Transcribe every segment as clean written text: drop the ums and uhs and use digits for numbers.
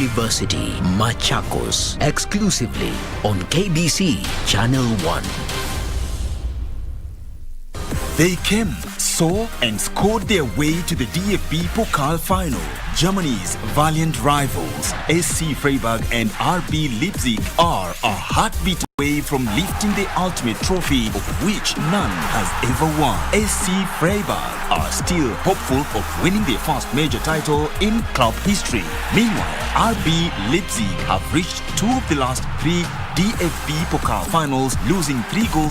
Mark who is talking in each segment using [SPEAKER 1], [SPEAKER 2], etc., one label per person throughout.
[SPEAKER 1] University, Machakos, exclusively on KBC Channel 1.
[SPEAKER 2] They came, saw and scored their way to the DFB Pokal final. Germany's valiant rivals, SC Freiburg and RB Leipzig, are a heartbeat away from lifting the ultimate trophy of which none has ever won. SC Freiburg are still hopeful of winning their first major title in club history. Meanwhile, RB Leipzig have reached 2 of the last 3 DFB Pokal finals, losing 3-0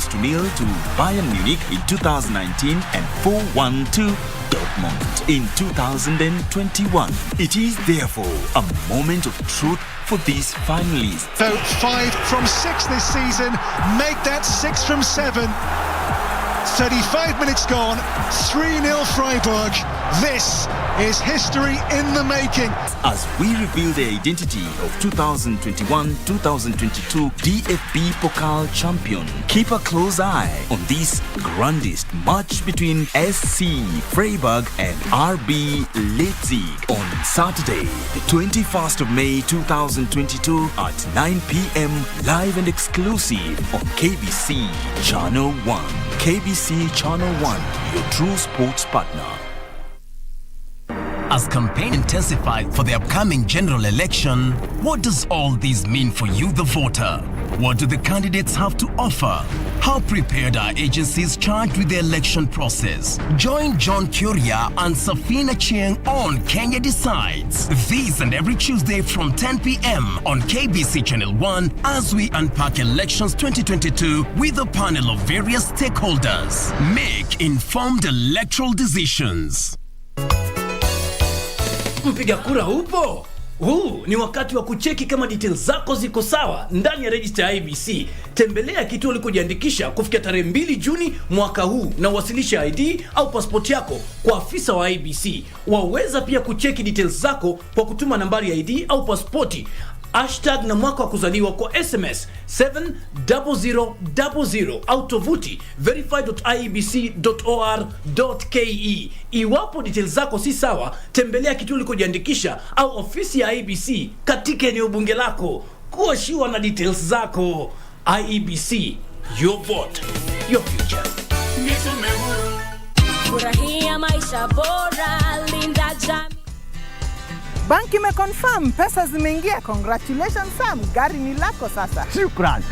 [SPEAKER 2] to Bayern Munich in 2019 and 4-1 to Dortmund in 2021. It is therefore a moment of truth for these finalists.
[SPEAKER 3] So 5 from 6 this season, make that 6 from 7. 35 minutes gone, 3-0 Freiburg. This is history in the making.
[SPEAKER 2] As we reveal the identity of 2021-2022 DFB Pokal champion, keep a close eye on this grandest match between SC Freiburg and RB Leipzig on Saturday, the 21st of May 2022 at 9 p.m. live and exclusive on KBC Channel 1. KBC Channel 1, your true sports partner.
[SPEAKER 4] As campaign intensifies for the upcoming general election, what does all this mean for you, the voter? What do the candidates have to offer? How prepared are agencies charged with the election process? Join John Kuria and Safina Chieng on Kenya Decides. This and every Tuesday from 10 p.m. on KBC Channel 1 as we unpack elections 2022 with a panel of various stakeholders. Make informed electoral decisions.
[SPEAKER 5] Mpiga kura upo? Huu ni wakati wa kucheki kama details zako ziko sawa ndani ya register ya IBC. Tembelea kituo ulikojiandikisha kufikia tarehe 2 Juni mwaka huu na uwasilisha ID au passport yako kwa afisa wa IBC. Waweza pia kucheki details zako kwa kutuma nambari ya ID au passporti hashtag na mwaka wa kuzaliwa kwa SMS 70000 au tovuti verify.iebc.or.ke. Iwapo details zako si sawa, tembelea kituo ulikojiandikisha au ofisi ya IEBC katika eneo bunge lako. Kuwa sure na details zako. IEBC, your vote, your future.
[SPEAKER 6] Furahia maisha bora, linda jamii.
[SPEAKER 7] Banki imeconfirm pesa zimeingia. Congratulations Sam, gari ni lako sasa.
[SPEAKER 8] Shukran.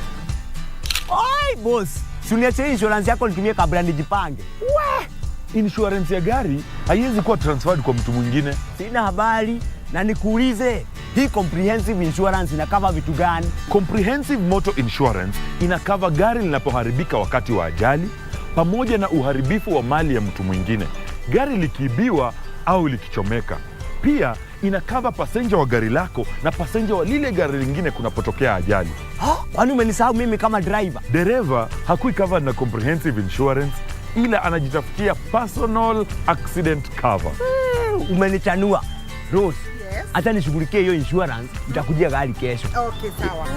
[SPEAKER 8] Oi boss, suniache insurance yako nitumie kabla nijipange.
[SPEAKER 9] We, insurance ya gari haiwezi kuwa transferred kwa mtu mwingine.
[SPEAKER 8] Sina habari na nikuulize, hii comprehensive insurance ina cover vitu gani?
[SPEAKER 9] Comprehensive motor insurance ina cover gari linapoharibika wakati wa ajali pamoja na uharibifu wa mali ya mtu mwingine, gari likiibiwa au likichomeka. Pia ina cover passenger wa gari lako na passenger wa lile gari lingine kunapotokea ajali.
[SPEAKER 8] Kwani umenisahau mimi kama driver?
[SPEAKER 9] Dereva hakui covered na comprehensive insurance, ila anajitafutia personal accident cover.
[SPEAKER 8] Umenichanua. Rose, hata nishughulikie hiyo insurance, nitakujia gari kesho.
[SPEAKER 7] Okay, sawa.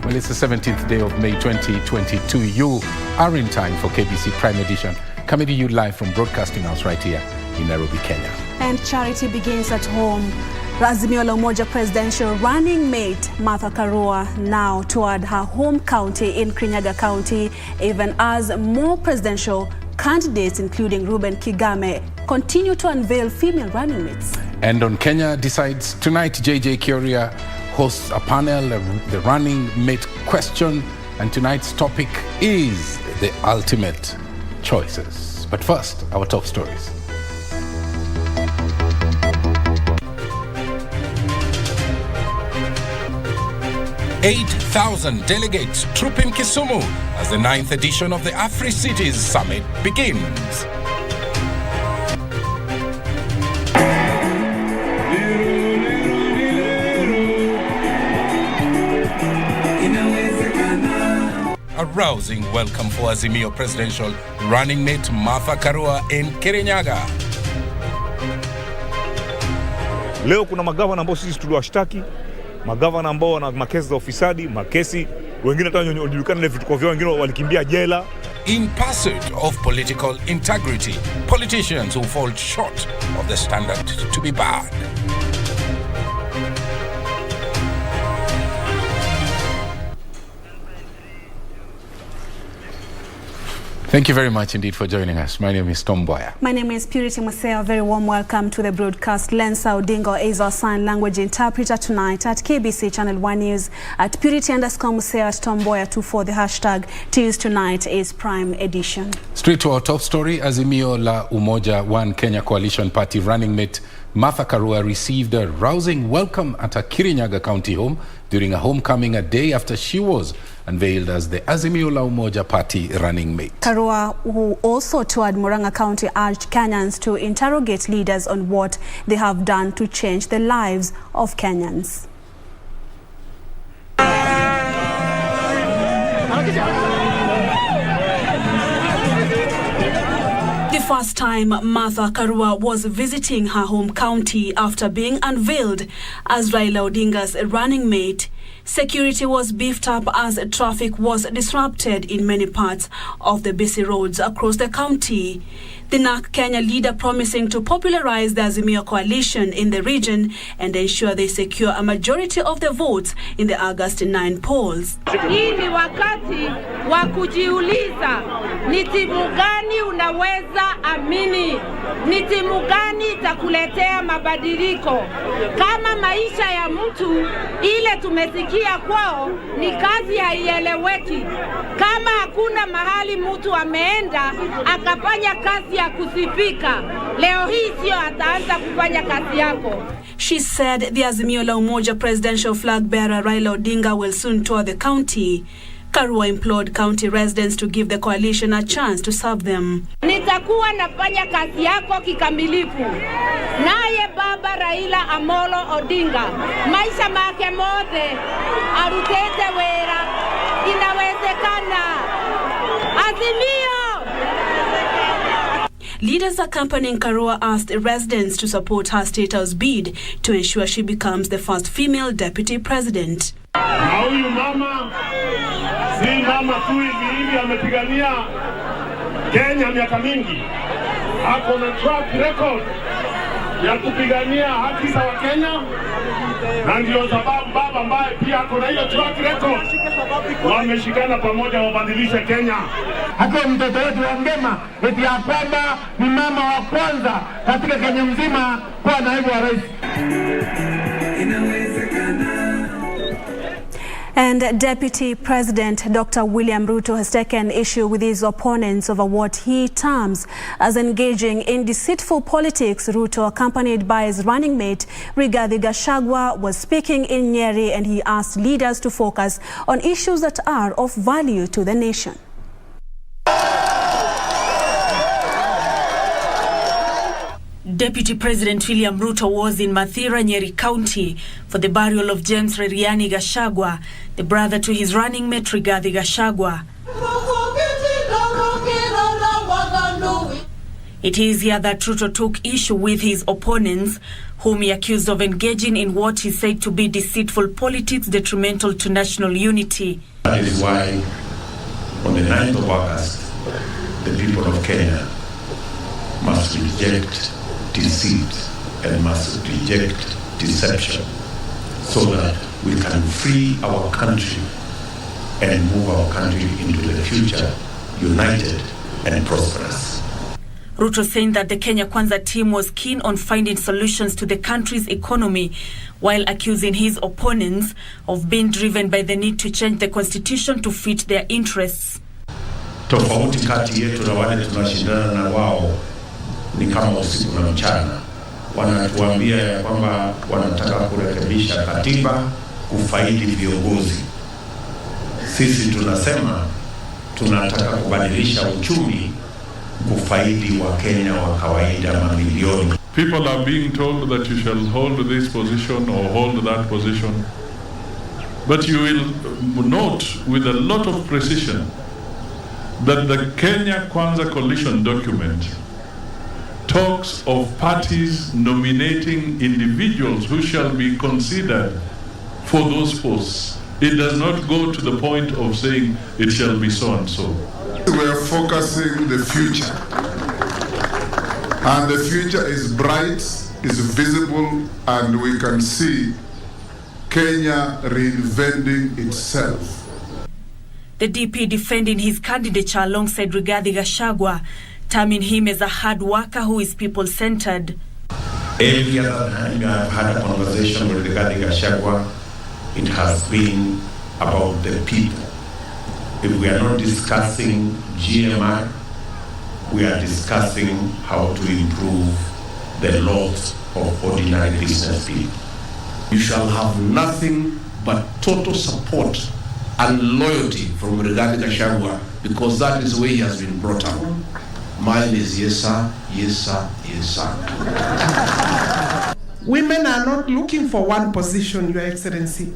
[SPEAKER 10] Well, it's the 17th day of May 2022. You are in time for KBC Prime Edition, coming to you live from Broadcasting House right here in Nairobi, Kenya.
[SPEAKER 11] And charity begins at home. Azimio la Umoja presidential running mate Martha Karua now toured her home county in Kirinyaga County, even as more presidential candidates, including Reuben Kigame, continue to unveil female running mates.
[SPEAKER 10] And on Kenya Decides tonight, JJ Kuria hosts a panel, the running mate question, and tonight's topic is the ultimate choices. But first, our top stories.
[SPEAKER 12] 8,000 delegates troop in Kisumu as the 9th edition of the Africities Summit begins. A rousing welcome for Azimio presidential running mate Martha Karua in Kirinyaga.
[SPEAKER 13] Leo kuna magavana ambao sisi tuliwashtaki, magavana ambao wana makesi za ufisadi, makesi wengine hata wanajulikana na vituko vyao, wengine walikimbia jela.
[SPEAKER 12] In pursuit of political integrity, politicians who fall short of the standard to be bad.
[SPEAKER 10] Thank you very much indeed for joining us. My name is Mboya.
[SPEAKER 11] My name is Museo. A very warm welcome to the broadcast. Lensa Odingo is our sign language interpreter tonight at KBC Channel 1 News at Purity_Museo at Mboya24. The hashtag to use tonight is Prime Edition.
[SPEAKER 10] Straight to our top story. Azimio la Umoja One Kenya Coalition Party running mate Martha Karua received a rousing welcome at her Kirinyaga County home during a homecoming a day after she was unveiled as the Azimio la Umoja Party running mate.
[SPEAKER 11] Karua, who also toured Murang'a County, urged Kenyans to interrogate leaders on what they have done to change the lives of Kenyans. The first time Martha Karua was visiting her home county after being unveiled as Raila Odinga's running mate, security was beefed up as traffic was disrupted in many parts of the busy roads across the county. The NARC Kenya leader promising to popularize the Azimio coalition in the region and ensure they secure a majority of the votes in the August 9 polls.
[SPEAKER 14] Hii ni wakati wa kujiuliza, ni timu gani unaweza amini? Ni timu gani itakuletea mabadiliko? Kama maisha ya mtu ile tumesikia kwao ni kazi haieleweki. Kama hakuna mahali mtu ameenda akafanya kazi ya kusifika, leo hii sio ataanza kufanya kazi yako. She said the Azimio la Umoja presidential flag bearer Raila Odinga will soon tour the county. Karua implored county residents to give the coalition a chance to serve them. Nitakuwa nafanya kazi yako kikamilifu. Naye baba Raila Amolo Odinga, maisha make mote, arutete wera, inawezekana. Azimio! Leaders accompanying Karua asked residents to support her state house bid to ensure she becomes the first female deputy president.
[SPEAKER 15] Na huyu mama si mama tu hivi amepigania Kenya miaka mingi. Ako na track record ya kupigania haki za Wakenya, na ndio sababu baba ambaye pia ako na hiyo track record wameshikana pamoja wabadilishe Kenya.
[SPEAKER 16] Hata mtoto wetu wa Ngema eti ya kwamba ni mama wa kwanza katika Kenya mzima kwa naibu wa rais.
[SPEAKER 11] And Deputy President Dr. William Ruto has taken issue with his opponents over what he terms as engaging in deceitful politics. Ruto, accompanied by his running mate Rigathi Gachagua, was speaking in Nyeri, and he asked leaders to focus on issues that are of value to the nation. Deputy President William Ruto was in Mathira, Nyeri County for the burial of James Reriani Gachagua, the brother to his running mate Rigathi Gachagua. It is here that Ruto took issue with his opponents, whom he accused of engaging in what he said to be deceitful politics detrimental to national unity.
[SPEAKER 17] That is why on the 9th of August, the people of Kenya must reject deceit and must reject deception so that we can free our country and move our country into the future united and prosperous.
[SPEAKER 18] Ruto saying that the Kenya Kwanza team was keen on finding solutions to the country's economy, while accusing his opponents of being driven by the need to change the constitution to fit their interests.
[SPEAKER 17] Tofauti kati yetu na wale tunashindana na wao ni kama usiku na mchana. Wanatuambia ya kwamba wanataka kurekebisha katiba kufaidi viongozi. Sisi tunasema tunataka kubadilisha uchumi kufaidi wa Kenya wa kawaida mamilioni.
[SPEAKER 19] People are being told that you shall hold this position or hold that position. But you will note with a lot of precision that the Kenya Kwanza coalition document talks of parties nominating individuals who shall be considered for those posts. It does not go to the point of saying it shall be so and so.
[SPEAKER 20] We are focusing the future, and the future is bright, is visible, and we can see Kenya reinventing itself.
[SPEAKER 18] The DP defending his candidature alongside Rigathi Gachagua, terming him as a hard worker who is people-centered.
[SPEAKER 17] Every other time I've had a conversation with Rigathi Gachagua, it has been about the people. If we are not discussing GMI, we are discussing how to improve the lot of ordinary business people.
[SPEAKER 21] You shall have nothing but total support and loyalty from Rigathi Gachagua, because that is the way he has been brought up. Mine is yes sir, yes sir, yes sir.
[SPEAKER 22] Women are not looking for one position, Your Excellency.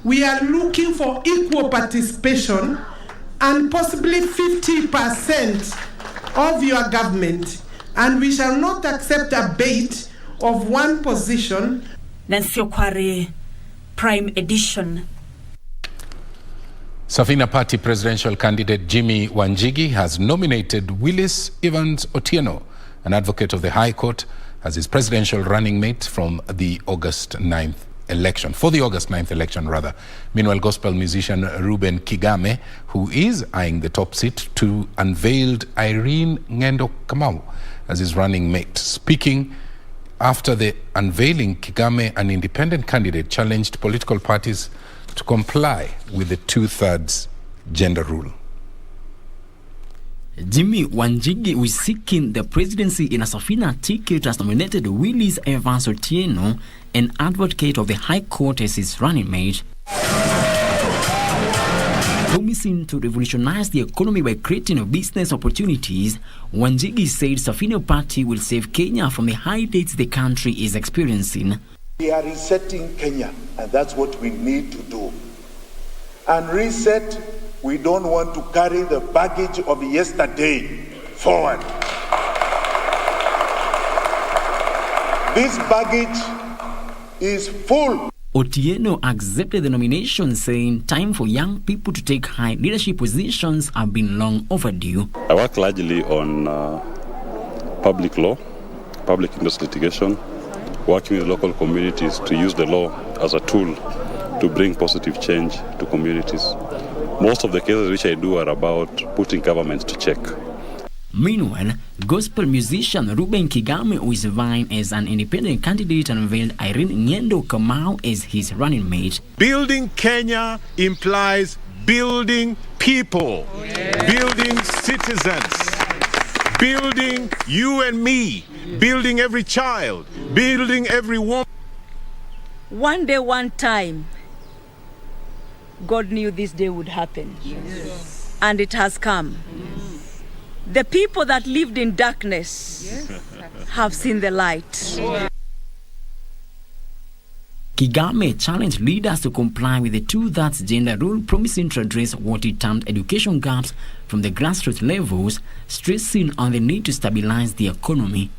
[SPEAKER 22] We are looking for equal participation and possibly 50% of your government. And we shall not accept a bait of one position.
[SPEAKER 18] Nancy Okware, Prime Edition.
[SPEAKER 10] Safina Party presidential candidate Jimmy Wanjigi has nominated Willis Evans Otieno, an advocate of the High Court, as his presidential running mate for the August 9th election. Meanwhile, gospel musician Reuben Kigame, who is eyeing the top seat, unveiled Irene Ng'endo Kamau as his running mate. Speaking after the unveiling, Kigame, an independent candidate, challenged political parties to comply with the 2/3 gender rule.
[SPEAKER 23] Jimmy Wanjigi, who is seeking the presidency in a Safina ticket, has nominated Willis Evans Otieno, an advocate of the High Court, as his running mate. Promising to revolutionize the economy by creating business opportunities, Wanjigi said Safina Party will save Kenya from the high debts the country is experiencing.
[SPEAKER 24] We are resetting Kenya, and that's what we need to do. And reset, we don't want to carry the baggage of yesterday forward. This baggage is full.
[SPEAKER 23] Otieno accepted the nomination, saying time for young people to take high leadership positions have been long overdue.
[SPEAKER 25] I work largely on public law, public interest litigation, working with local communities to use the law as a tool to bring positive change to communities. Most of the cases which I do are about putting governments to check.
[SPEAKER 23] Meanwhile, gospel musician Reuben Kigame, who is vying as an independent candidate, unveiled Irene Ng'endo Kamau as his running mate.
[SPEAKER 26] Building Kenya implies building people, building citizens, building you and me, building every child, building every woman.
[SPEAKER 27] One day, one time, God knew this day would happen. Yes. And it has come. Yes. The people that lived in darkness have seen the light.
[SPEAKER 23] Kigame challenged leaders to comply with the 2/3 gender rule, promising to address what he termed education gaps from the grassroots levels, stressing on the need to stabilize the economy.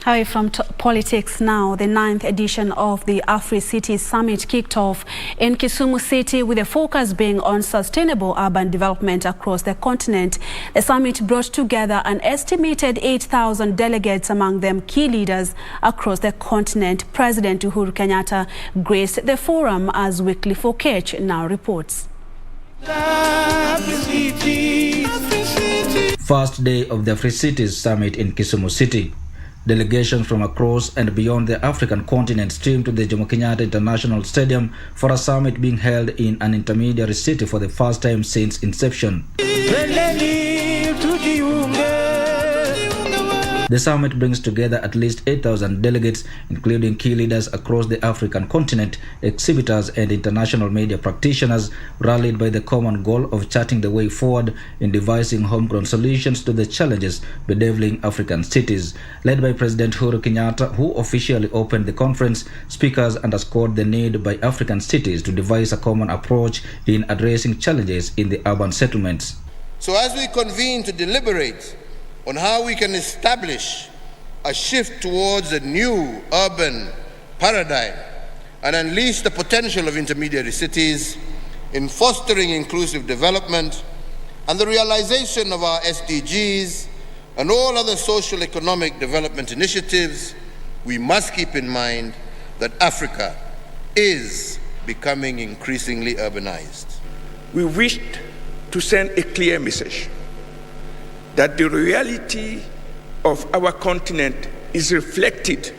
[SPEAKER 11] Away from politics now, the 9th edition of the Africities Summit kicked off in Kisumu City with the focus being on sustainable urban development across the continent. The summit brought together an estimated 8,000 delegates, among them key leaders across the continent. President Uhuru Kenyatta graced the forum, as Wycliffe Okech now reports.
[SPEAKER 1] First day of the Africities Summit in Kisumu City. Delegations from across and beyond the African continent streamed to the Jomo Kenyatta International Stadium for a summit being held in an intermediary city for the first time since inception. The summit brings together at least 8,000 delegates, including key leaders across the African continent, exhibitors and international media practitioners, rallied by the common goal of charting the way forward in devising homegrown solutions to the challenges bedeviling African cities. Led by President Uhuru Kenyatta, who officially opened the conference, speakers underscored the need by African cities to devise a common approach in addressing challenges in the urban settlements.
[SPEAKER 2] So as we convene to deliberate on how we can establish a shift towards a new urban paradigm and unleash the potential of intermediary cities in fostering inclusive development and the realization of our SDGs and all other social economic development initiatives, we must keep in mind that Africa is becoming increasingly urbanized.
[SPEAKER 3] We wished to send a clear message that the reality of our continent is reflected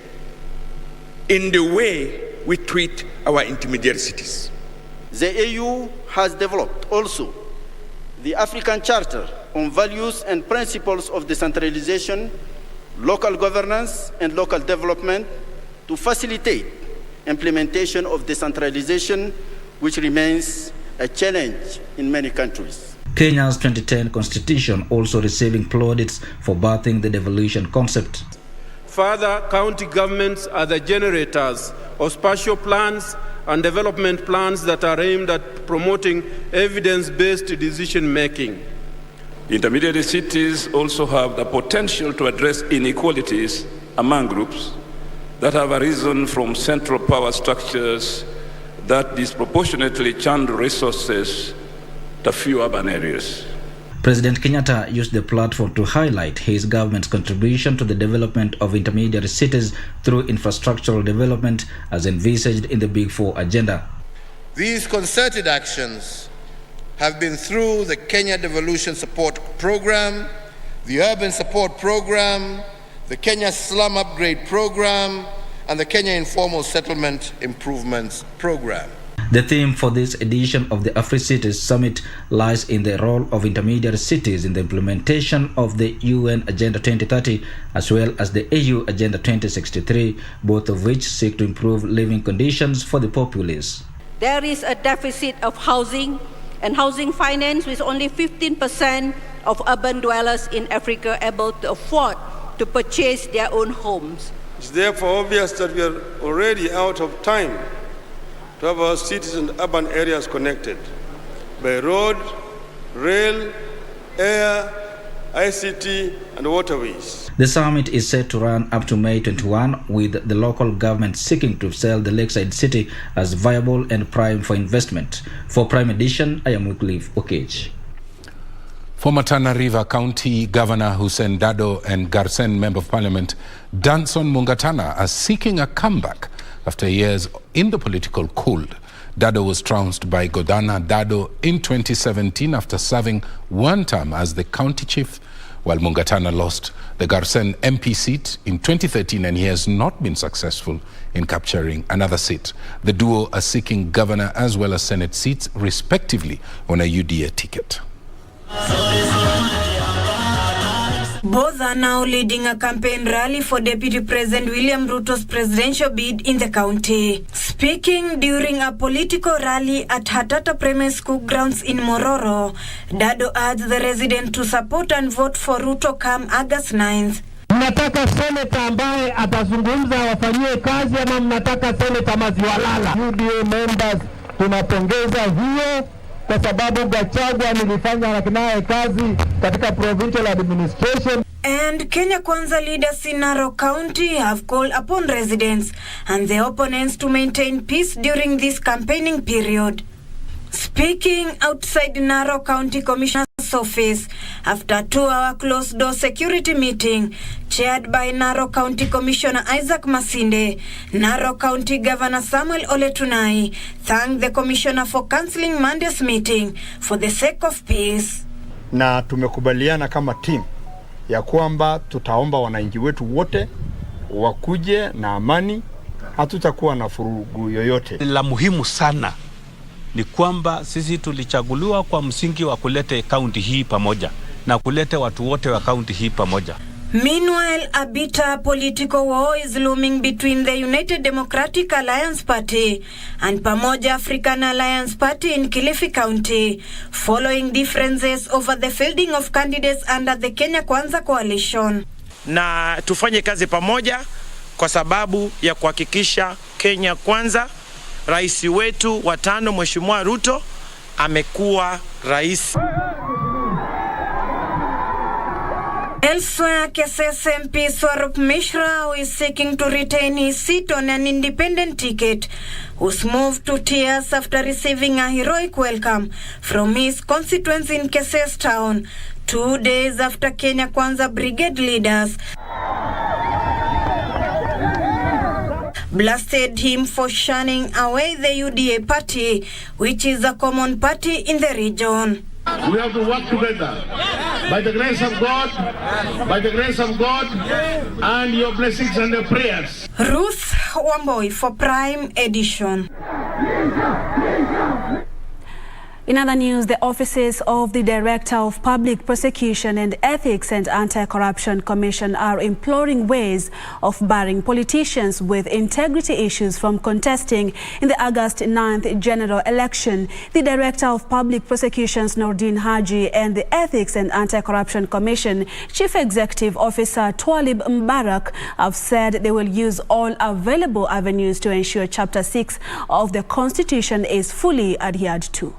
[SPEAKER 3] in the way we treat our intermediate cities.
[SPEAKER 4] The AU has developed also the African Charter on Values and Principles of Decentralization, Local Governance and Local Development to facilitate implementation of decentralization, which remains a challenge in many countries.
[SPEAKER 1] Kenya's 2010 constitution also receiving plaudits for birthing the devolution concept.
[SPEAKER 5] Further, county governments are the generators of spatial plans and development plans that are aimed at promoting evidence-based decision-making.
[SPEAKER 25] Intermediate cities also have the potential to address inequalities among groups that have arisen from central power structures that disproportionately channel resources to few urban areas.
[SPEAKER 1] President Kenyatta used the platform to highlight his government's contribution to the development of intermediary cities through infrastructural development as envisaged in the Big Four agenda.
[SPEAKER 2] These concerted actions have been through the Kenya Devolution Support Program, the Urban Support Program, the Kenya Slum Upgrade Program, and the Kenya Informal Settlement Improvements Program.
[SPEAKER 1] The theme for this edition of the Africities Summit lies in the role of intermediary cities in the implementation of the UN Agenda 2030 as well as the AU Agenda 2063, both of which seek to improve living conditions for the populace.
[SPEAKER 6] There is a deficit of housing and housing finance, with only 15% of urban dwellers in Africa able to afford to purchase their own homes.
[SPEAKER 9] It's therefore obvious that we are already out of time to have our cities and urban areas connected by road, rail, air, ICT, and waterways.
[SPEAKER 1] The summit is set to run up to May 21, with the local government seeking to sell the lakeside city as viable and prime for investment. For Prime Edition, I am Wycliffe Okech.
[SPEAKER 10] Former Tana River County Governor Hussein Dado and Garsen Member of Parliament Danson Mungatana are seeking a comeback after years in the political cold. Dado was trounced by Godana Dado in 2017 after serving one term as the county chief, while Mungatana lost the Garsen MP seat in 2013 and he has not been successful in capturing another seat. The duo are seeking governor as well as Senate seats respectively on a UDA ticket.
[SPEAKER 18] Both are now leading a campaign rally for Deputy President William Ruto's presidential bid in the county. Speaking during a political rally at Hatata Primary School grounds in Mororo, Dado urged the residents to support and vote for Ruto come August 9th.
[SPEAKER 16] Mnataka seneta ambaye atazungumza wafanyie kazi ama mnataka seneta maziwalala? UDA members tunapongeza hiyo kwa sababu Gachagua nilifanya naye kazi katika provincial administration.
[SPEAKER 7] And Kenya Kwanza leaders in Narok County have called upon residents and their opponents to maintain peace during this campaigning period. Speaking outside the Narok County Commissioner's office after a 2-hour closed-door security meeting chaired by Narok County Commissioner Isaac Masinde, Narok County Governor Samuel Ole Tunai thanked the commissioner for cancelling Monday's meeting for the sake of peace.
[SPEAKER 8] Na tumekubaliana kama team ya kwamba tutaomba wananchi wetu wote wakuje na amani, hatutakuwa na furugu yoyote.
[SPEAKER 12] La muhimu sana ni kwamba sisi tulichaguliwa kwa msingi wa kulete kaunti hii pamoja na kulete watu wote wa kaunti hii pamoja.
[SPEAKER 7] Meanwhile, a bitter political war is looming between the United Democratic Alliance Party and Pamoja African Alliance Party in Kilifi County, following differences over the fielding of candidates under the Kenya Kwanza coalition.
[SPEAKER 13] Na tufanye kazi pamoja kwa sababu ya kuhakikisha Kenya Kwanza, rais wetu wa 5 Mheshimiwa Ruto amekuwa rais.
[SPEAKER 7] Elsewhere, KSS MP Swarup Mishra, who is seeking to retain his seat on an independent ticket, was moved to tears after receiving a heroic welcome from his constituents in KSS town 2 days after Kenya Kwanza brigade leaders blasted him for shunning away the UDA party, which is a common party in the region.
[SPEAKER 14] We have to work together by the grace of God, and your blessings and your prayers.
[SPEAKER 7] Ruth Wamboi for Prime Edition.
[SPEAKER 11] In other news, the offices of the Director of Public Prosecution and Ethics and Anti-Corruption Commission are imploring ways of barring politicians with integrity issues from contesting in the August 9th general election. The Director of Public Prosecutions, Nordin Haji, and the Ethics and Anti-Corruption Commission Chief Executive Officer Twalib Mbarak have said they will use all available avenues to ensure Chapter 6 of the Constitution is fully adhered to.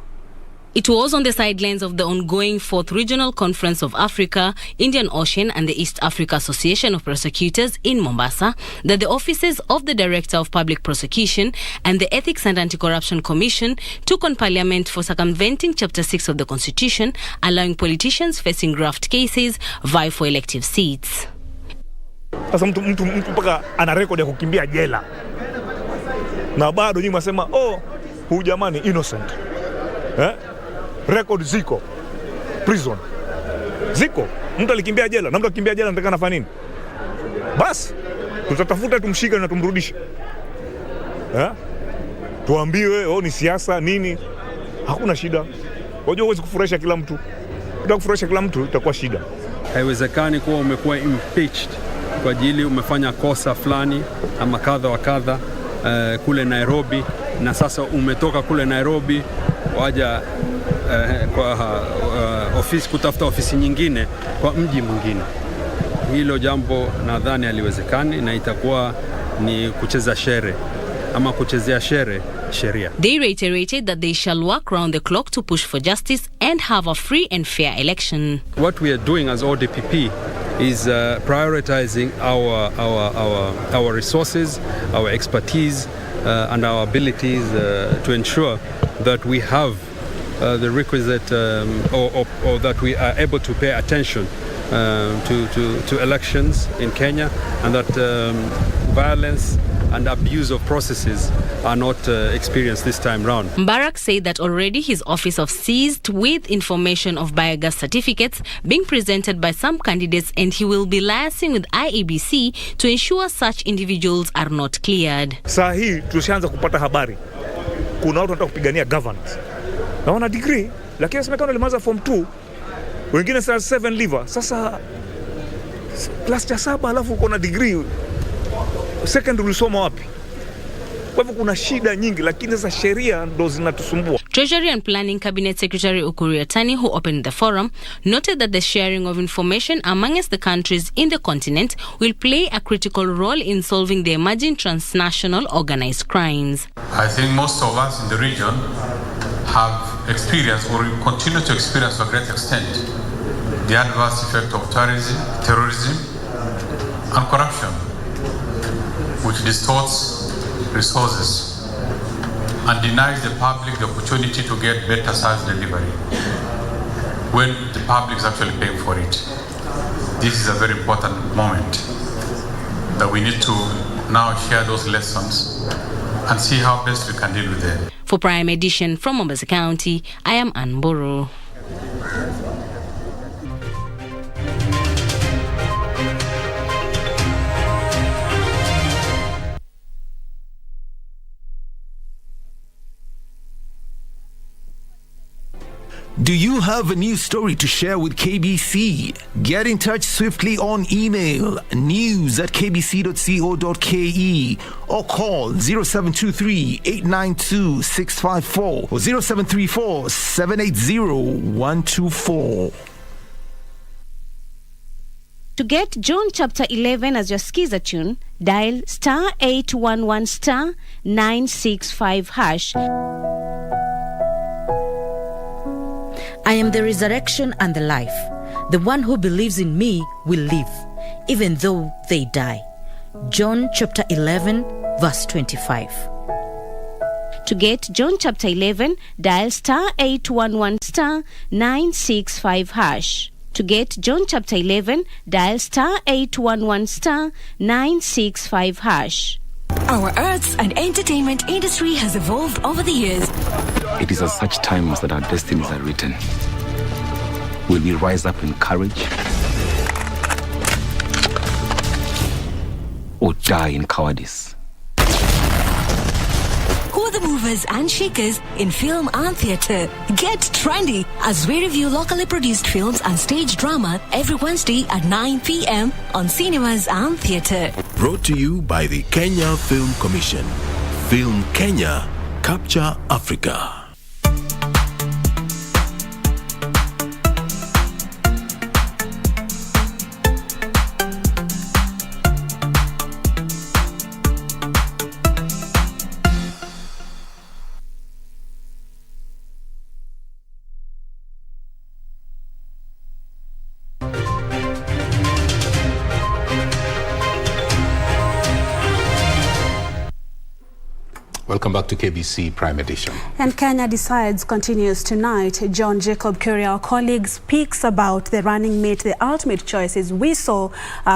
[SPEAKER 15] It was on the sidelines of the ongoing 4th Regional Conference of Africa, Indian Ocean and the East Africa Association of Prosecutors in Mombasa that the offices of the Director of Public Prosecution and the Ethics and Anti-Corruption Commission took on Parliament for circumventing Chapter 6 of the Constitution, allowing politicians facing graft cases vie for elective seats.
[SPEAKER 19] Sasa mtu mpaka ana record ya kukimbia jela. Na bado nyinyi mnasema huyu jamani innocent. Record ziko prison ziko, mtu alikimbia jela na mtu akimbia jela anataka nafanya nini? Bas tutatafuta tumshike na tumrudishe. Tuambiwe ni siasa nini, hakuna shida. Unajua huwezi kufurahisha kila mtu, kufurahisha kila mtu itakuwa shida.
[SPEAKER 5] Haiwezekani kuwa umekuwa impeached kwa ajili umefanya kosa fulani ama kadha wa kadha kule Nairobi, na sasa umetoka kule Nairobi waja kwa ofisi kutafuta ofisi nyingine kwa mji mwingine. Hilo jambo nadhani haliwezekani na itakuwa ni kucheza shere ama kuchezea shere sheria.
[SPEAKER 15] They reiterated that they shall work round the clock to push for justice and have a free and fair election.
[SPEAKER 5] What we are doing as ODPP is prioritizing our resources, our expertise and our abilities to ensure that we have the requisite or that we are able to pay attention to elections in Kenya, and that violence and abuse of processes are not experienced this time round.
[SPEAKER 15] Mbarak said that already his office of seized with information of biogas certificates being presented by some candidates, and he will be liaising with IEBC to ensure such individuals are not cleared.
[SPEAKER 19] Saa hii tushaanza kupata habari kuna watu wanataka kupigania governance na wana degree, lakini semekana walimaliza form 2, wengine sasa 7 liver, sasa class ya 7 alafu uko na degree secondary ulisoma wapi? Kwa hivyo kuna shida nyingi, lakini sasa sheria ndo zinatusumbua.
[SPEAKER 15] Treasury and Planning Cabinet Secretary Ukur Yatani, who opened the forum, noted that the sharing of information amongst the countries in the continent will play a critical role in solving the emerging transnational organized crimes.
[SPEAKER 28] I think most of us in the region have experienced or continue to experience to a great extent the adverse effect of terrorism and corruption, which distorts resources and denies the public the opportunity to get better service delivery when the public is actually paying for it. This is a very important moment that we need to now share those lessons and see how best we can deal with them.
[SPEAKER 15] For Prime Edition from Mombasa County, I am Ann Boro.
[SPEAKER 17] Do you have a news story to share with KBC? Get in touch swiftly on email news@kbc.co.ke or call 0723-892-654 or 0734-780-124.
[SPEAKER 20] To get John chapter 11 as your skiza tune, dial *811 *965#.
[SPEAKER 21] I am the resurrection and the life. The one who believes in me will live, even though they die. John chapter 11, verse 25.
[SPEAKER 20] To get John chapter 11, dial *811 *965#. To get John chapter 11, dial *811 *965#.
[SPEAKER 22] Our arts and entertainment industry has evolved over the years.
[SPEAKER 23] It is at such times that our destinies are written. Will we rise up in courage or die in cowardice?
[SPEAKER 22] Who are the movers and shakers in film and theatre? Get trendy as we review locally produced films and stage drama every Wednesday at 9 p.m. on Cinemas and Theatre.
[SPEAKER 24] Brought to you by the Kenya Film Commission. Film Kenya, Capture Africa.
[SPEAKER 10] Welcome back to KBC Prime Edition.
[SPEAKER 11] And Kenya Decides continues tonight. John Jacob Kuria, our colleague, speaks about the running mate, the ultimate choices. We saw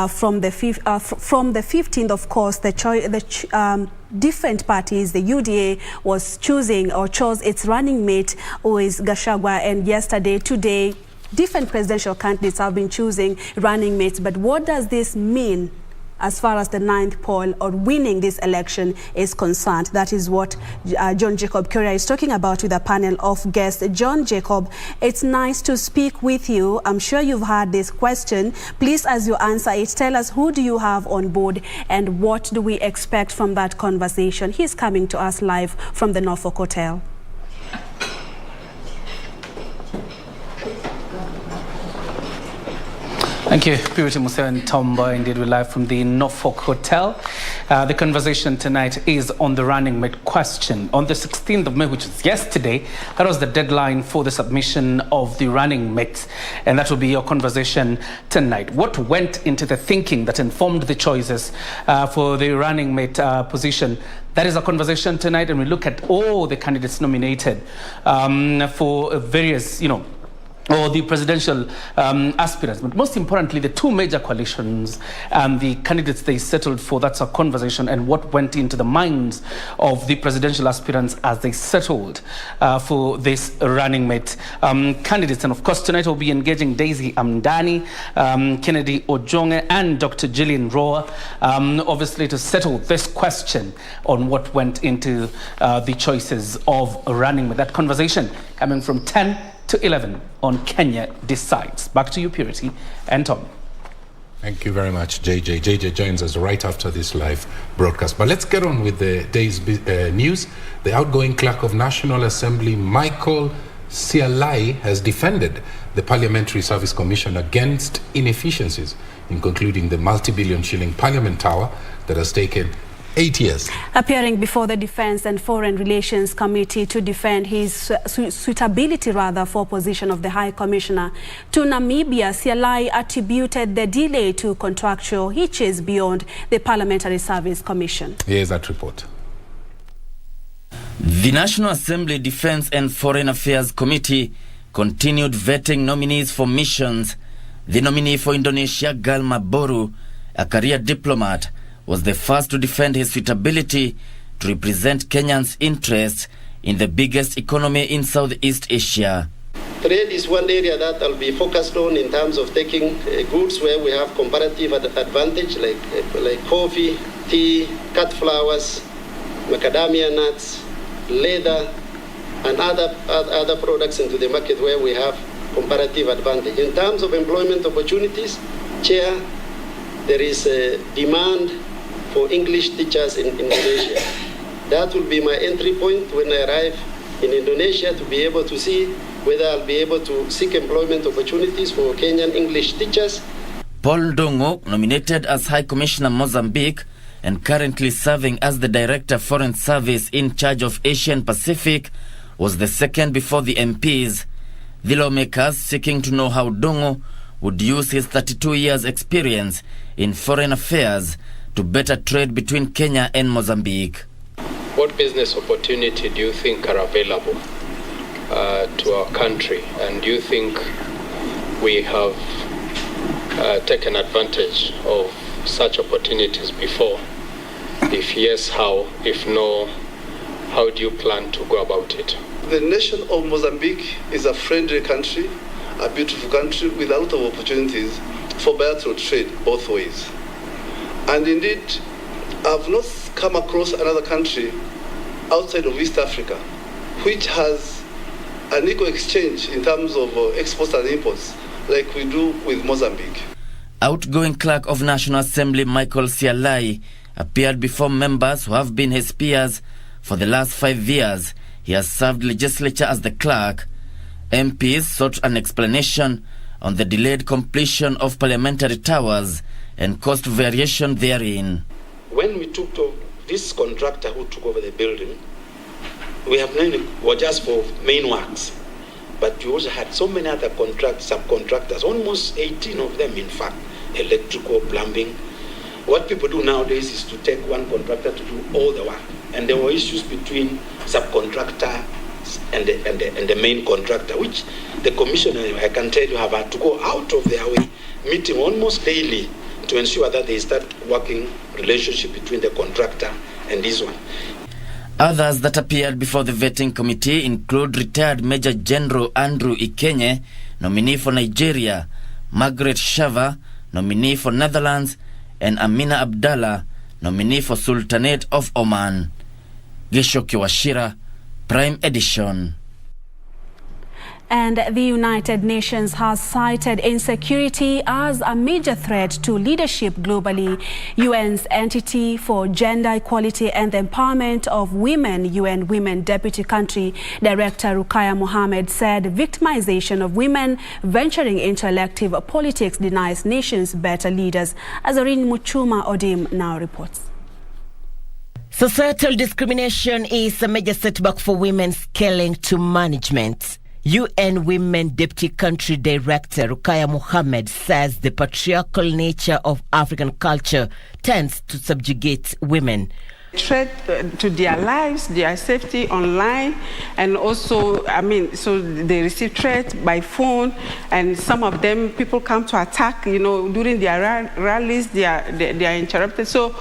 [SPEAKER 11] from the 15th, of course, different parties. The UDA was chose its running mate, who is Gachagua, and today, different presidential candidates have been choosing running mates. But what does this mean as far as the 9th poll or winning this election is concerned? That is what John Jacob Kuria is talking about with a panel of guests. John Jacob, it's nice to speak with you. I'm sure you've heard this question. Please, as you answer it, tell us, who do you have on board and what do we expect from that conversation? He's coming to us live from the Norfolk Hotel.
[SPEAKER 26] Thank you, Purity Museo and Tom Mboya. Indeed, we're live from the Norfolk Hotel. The conversation tonight is on the running mate question. On the 16th of May, which is yesterday, that was the deadline for the submission of the running mates. And that will be your conversation tonight. What went into the thinking that informed the choices for the running mate position? That is a conversation tonight, and we look at all the candidates nominated for various, or the presidential aspirants, but most importantly, the two major coalitions and the candidates they settled for. That's a conversation, and what went into the minds of the presidential aspirants as they settled for this running mate candidates. And of course, tonight we'll be engaging Daisy Amdani, Kennedy Ojonge, and Dr. Gillian Roa, obviously to settle this question on what went into the choices of running mate. That conversation coming from 10 to 11 on Kenya Decides. Back to you, Purity and Tom.
[SPEAKER 10] Thank you very much, JJ. JJ joins us right after this live broadcast. But let's get on with the day's news. The outgoing clerk of National Assembly, Michael Sialai, has defended the Parliamentary Service Commission against inefficiencies in concluding the multi-billion shilling Parliament Tower that has taken 8 years.
[SPEAKER 11] Appearing before the Defense and Foreign Relations Committee to defend his suitability for position of the High Commissioner to Namibia, Sialai attributed the delay to contractual hitches beyond the Parliamentary Service Commission.
[SPEAKER 10] Here's that report.
[SPEAKER 1] The National Assembly Defense and Foreign Affairs Committee continued vetting nominees for missions. The nominee for Indonesia, Galma Boru, a career diplomat, was the first to defend his suitability to represent Kenyans' interests in the biggest economy in Southeast Asia.
[SPEAKER 2] Trade is one area that I'll be focused on in terms of taking goods where we have comparative advantage, like coffee, tea, cut flowers, macadamia nuts, leather, and other products into the market where we have comparative advantage. In terms of employment opportunities, Chair, there is a demand for English teachers in Indonesia. That will be my entry point when I arrive in Indonesia, to be able to see whether I'll be able to seek employment opportunities for Kenyan English teachers.
[SPEAKER 1] Paul Ndongo, nominated as High Commissioner Mozambique and currently serving as the Director Foreign Service in charge of Asian Pacific, was the second before the MPs. The lawmakers seeking to know how Ndongo would use his 32 years experience in foreign affairs to better trade between Kenya and Mozambique.
[SPEAKER 3] What business opportunity do you think are available to our country, and do you think we have taken advantage of such opportunities before? If yes, how? If no, how do you plan to go about it?
[SPEAKER 4] The nation of Mozambique is a friendly country, a beautiful country with a lot of opportunities for bilateral trade both ways. And indeed, I've not come across another country outside of East Africa which has an equal exchange in terms of exports and imports like we do with Mozambique.
[SPEAKER 1] Outgoing Clerk of National Assembly Michael Sialai appeared before members who have been his peers for the last 5 years. He has served legislature as the clerk. MPs sought an explanation on the delayed completion of parliamentary towers and cost variation therein.
[SPEAKER 6] When we took to this contractor who took over the building, we have known were just for main works, but we also had so many other subcontractors, almost 18 of them in fact, electrical, plumbing. What people do nowadays is to take one contractor to do all the work, and there were issues between subcontractor and the main contractor, which the commissioner, I can tell you, have had to go out of their way, meeting almost daily to ensure that they start working relationship between the contractor and this one.
[SPEAKER 1] Others that appeared before the vetting committee include retired Major General Andrew Ikenye, nominee for Nigeria, Margaret Shava, nominee for Netherlands, and Amina Abdallah, nominee for Sultanate of Oman. Geshoki Washira, Prime Edition.
[SPEAKER 11] And the United Nations has cited insecurity as a major threat to leadership globally. UN's entity for gender equality and the empowerment of women, UN Women Deputy Country Director Rukaya Mohammed said victimization of women venturing into elective politics denies nations better leaders. Azarine Muchuma Odim now reports.
[SPEAKER 9] Societal discrimination is a major setback for women scaling to management. UN Women Deputy Country Director Rukaya Mohammed says the patriarchal nature of African culture tends to subjugate women.
[SPEAKER 25] Threat to their lives, their safety online, and also, so they receive threats by phone, and some of them, people come to attack, during their rallies, they are interrupted. So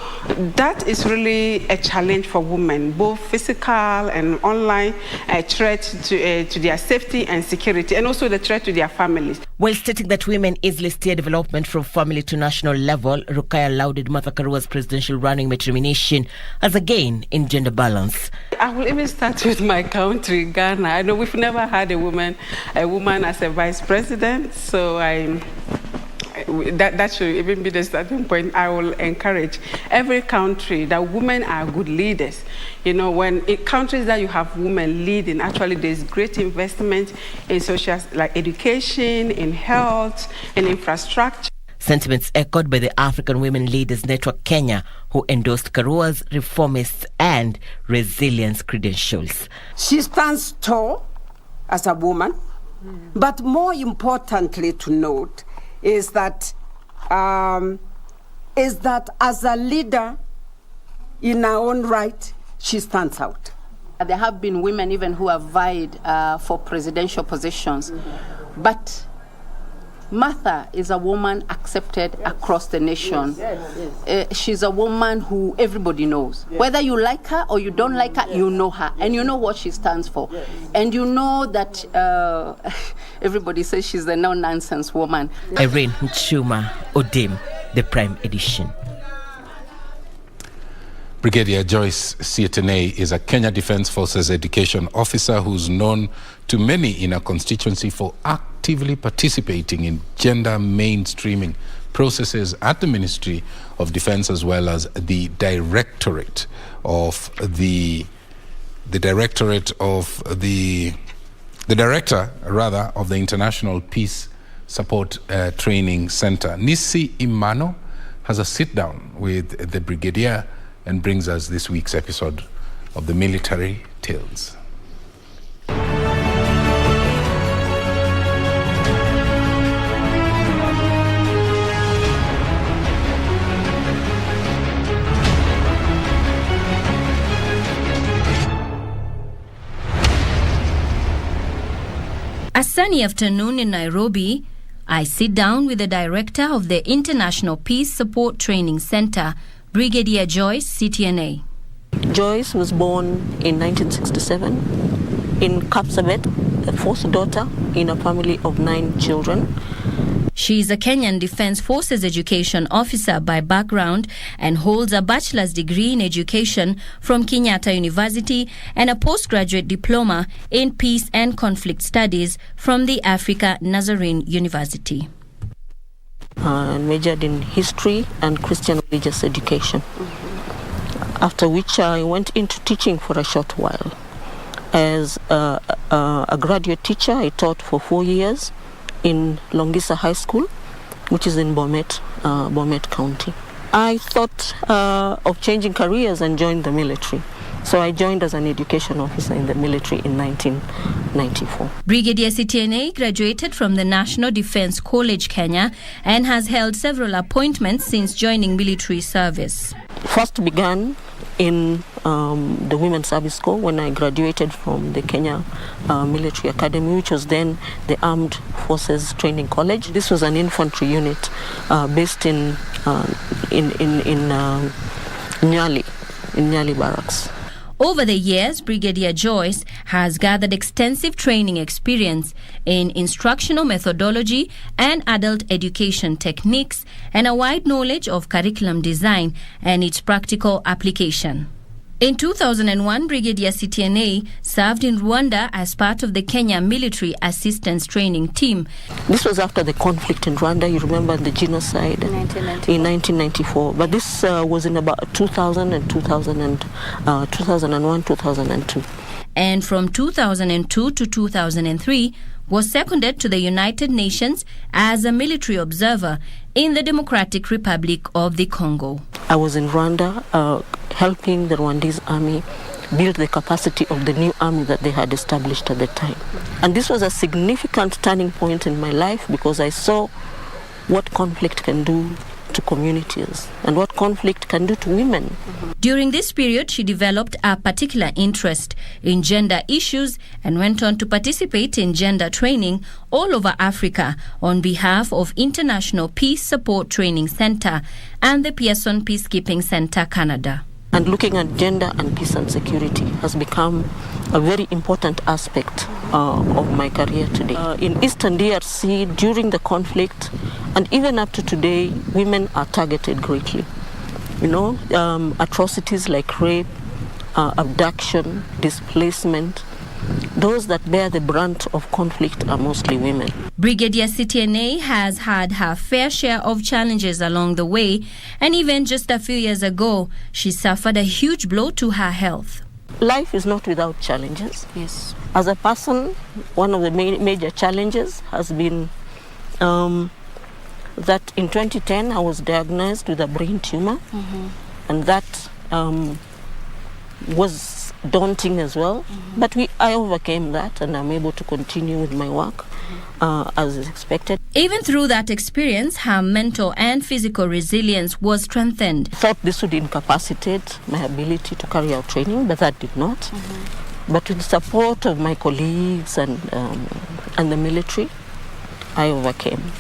[SPEAKER 25] that is really a challenge for women, both physical and online, a threat to their safety and security, and also the threat to their families.
[SPEAKER 9] While stating that women easily steer development from family to national level, Rukaya lauded Martha Karua's presidential running mate nomination as a gain in gender balance.
[SPEAKER 25] I will even start with my country, Ghana. I know we've never had a woman as a vice president, so that should even be the starting point. I will encourage every country that women are good leaders. When in countries that you have women leading, actually there's great investment in social, like education, in health, and infrastructure.
[SPEAKER 9] Sentiments echoed by the African Women Leaders Network Kenya, who endorsed Karua's reformist and resilience credentials.
[SPEAKER 7] She stands tall as a woman, but more importantly to note is that as a leader in her own right, she stands out.
[SPEAKER 8] There have been women even who have vied for presidential positions, but Martha is a woman accepted across the nation. She's a woman who everybody knows. Whether you like her or you don't like her, you know her, and you know what she stands for. And you know that everybody says she's a no-nonsense woman.
[SPEAKER 9] Irene Chuma Odim, the Prime Edition.
[SPEAKER 10] Brigadier Joyce Sietene is a Kenya Defence Forces education officer who's known to many in her constituency for actively participating in gender mainstreaming processes at the Ministry of Defence, as well as the directorate of the director of the International Peace Support Training Center. Nisi Imano has a sit down with the brigadier and brings us this week's episode of the Military Tales.
[SPEAKER 12] A sunny afternoon in Nairobi, I sit down with the director of the International Peace Support Training Center, Brigadier Joyce Sietene.
[SPEAKER 13] Joyce was born in 1967 in Kapsabet, the fourth daughter in a family of 9 children.
[SPEAKER 12] She is a Kenyan Defence Forces education officer by background and holds a bachelor's degree in education from Kenyatta University and a postgraduate diploma in peace and conflict studies from the Africa Nazarene University.
[SPEAKER 13] And majored in history and Christian religious education. After which I went into teaching for a short while. As a graduate teacher, I taught for 4 years in Longisa High School, which is in Bomet County. I thought of changing careers and joined the military. So I joined as an education officer in the military in 1994.
[SPEAKER 12] Brigadier Sietene graduated from the National Defence College, Kenya, and has held several appointments since joining military service.
[SPEAKER 13] First began in the Women's Service Corps when I graduated from the Kenya Military Academy, which was then the Armed Forces Training College. This was an infantry unit based in Nyali Barracks.
[SPEAKER 12] Over the years, Brigadier Joyce has gathered extensive training experience in instructional methodology and adult education techniques and a wide knowledge of curriculum design and its practical application. In 2001, Brigadier Sietene served in Rwanda as part of the Kenya Military Assistance Training Team.
[SPEAKER 13] This was after the conflict in Rwanda, you remember the genocide in 1994. But this was in about 2001, 2002.
[SPEAKER 12] And from 2002 to 2003, was seconded to the United Nations as a military observer in the Democratic Republic of the Congo.
[SPEAKER 13] I was in Rwanda helping the Rwandese army build the capacity of the new army that they had established at the time. And this was a significant turning point in my life because I saw what conflict can do to communities and what conflict can do to women.
[SPEAKER 12] During this period, she developed a particular interest in gender issues and went on to participate in gender training all over Africa on behalf of International Peace Support Training Center and the Pearson Peacekeeping Center, Canada.
[SPEAKER 13] And looking at gender and peace and security has become a very important aspect of my career today. In Eastern DRC, during the conflict, and even up to today, women are targeted greatly. You know, atrocities like rape, abduction, displacement, those that bear the brunt of conflict are mostly women.
[SPEAKER 12] Brigadier Sietene has had her fair share of challenges along the way, and even just a few years ago, she suffered a huge blow to her health.
[SPEAKER 13] Life is not without challenges. Yes. As a person, one of the major challenges has been that in 2010 I was diagnosed with a brain tumor, and that was daunting as well. But I overcame that, and I'm able to continue with my work as expected.
[SPEAKER 12] Even through that experience, her mental and physical resilience was strengthened.
[SPEAKER 13] I thought this would incapacitate my ability to carry out training, but that did not. But with the support of my colleagues and the military, I overcame.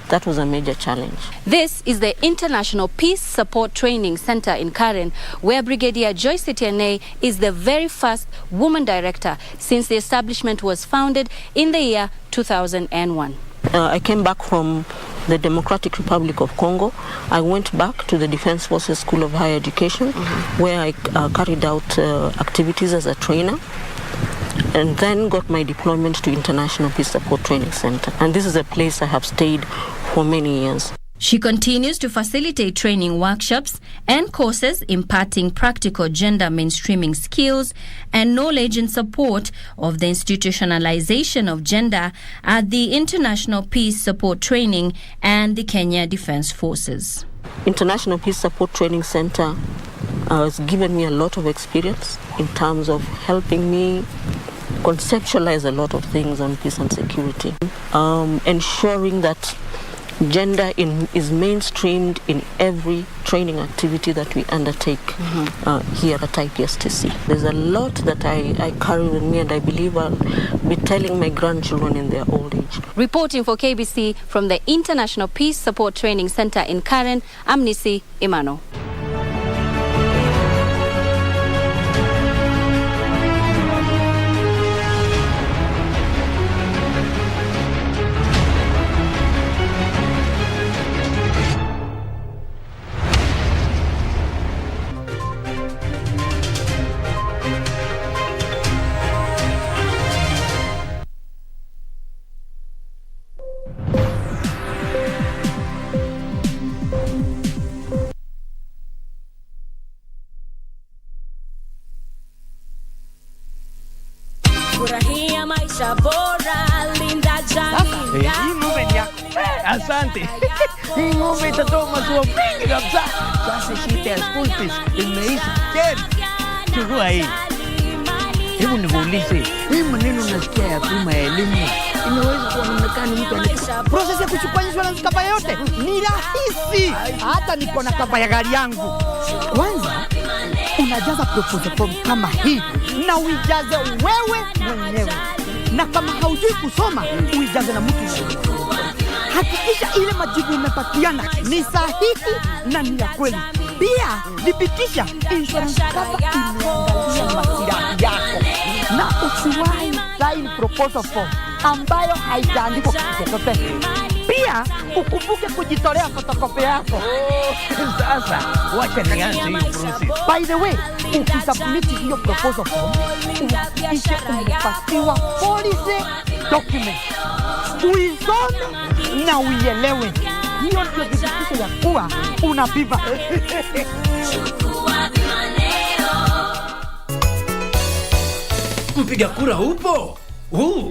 [SPEAKER 13] That was a major challenge.
[SPEAKER 20] This is the International Peace Support Training Center in Karen, where Brigadier Joyce Etienne is the very first woman director since the establishment was founded in the year 2001.
[SPEAKER 13] I came back from the Democratic Republic of Congo. I went back to the Defense Forces School of Higher Education, where I carried out activities as a trainer, and then got my deployment to International Peace Support Training Center. And this is a place I have stayed for many years.
[SPEAKER 12] She continues to facilitate training workshops and courses imparting practical gender mainstreaming skills and knowledge in support of the institutionalization of gender at the International Peace Support Training and the Kenya Defense Forces.
[SPEAKER 13] International Peace Support Training Center has given me a lot of experience in terms of helping me conceptualize a lot of things on peace and security, ensuring that gender is mainstreamed in every training activity that we undertake here at IPSTC. There's a lot that I carry with me, and I believe I'll be telling my grandchildren in their old age.
[SPEAKER 20] Reporting for KBC from the International Peace Support Training Center in Karen, I'm Nisi Imano.
[SPEAKER 5] Asante. Hii ng'ombe itatoa maziwa mengi kabisa. Sasa shida ya school fees imeisha tena. Chukua hii. Hebu nikuulize, hii maneno nasikia ya bima ya elimu inaweza kuonekana mtu anataka process ya kuchukua insurance kapa yote ni rahisi. Hata niko na kapa ya gari yangu. Kwanza unajaza proposal form kama hii na uijaze wewe mwenyewe. Na kama haujui kusoma, uijaze na mtu mwingine. Hakikisha ile majibu umepatiana ni sahihi na ni ya kweli. Pia thibitisha insurance cover imeangalia maslahi yako. Na usiwahi sign proposal form ambayo haijaandikwa kitu chochote. Pia ukumbuke kujitolea photocopy yako. Sasa wacha nianze hiyo process. By the way, ukisubmit hiyo proposal form, uhakikishe umepatiwa policy document. Uisome na uielewe. Hiyo ndio dhibitisho ya kuwa unapiva.
[SPEAKER 14] Mpiga kura upo?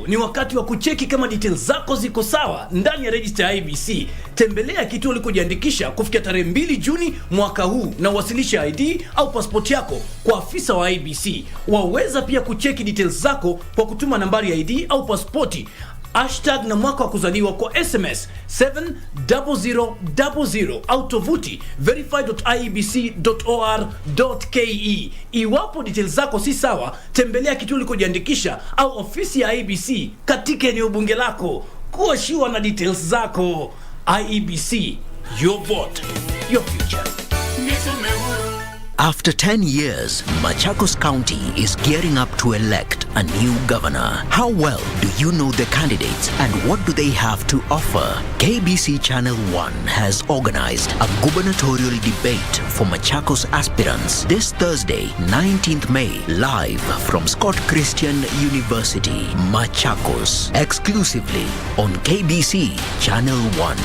[SPEAKER 14] Ni wakati wa kucheki kama details zako ziko sawa ndani ya register ya IBC. Tembelea kituo ulikojiandikisha kufikia tarehe 2 Juni mwaka huu na wasilisha ID au passport yako kwa afisa wa IBC. Waweza pia kucheki details zako kwa kutuma nambari ya ID au passporti, hashtag na mwaka wa kuzaliwa kwa SMS 70000 au tovuti verify.iebc.or.ke. Iwapo details zako si sawa, tembelea kituo ulikojiandikisha au ofisi ya IEBC katika eneo bunge lako. Kuwa sure na details zako. IEBC, your vote, your future.
[SPEAKER 15] After 10 years, Machakos County is gearing up to elect a new governor. How well do you know the candidates and what do they have to offer? KBC Channel 1 has organized a gubernatorial debate for Machakos aspirants this Thursday, 19th May, live from Scott Christian University, Machakos, exclusively on KBC Channel 1.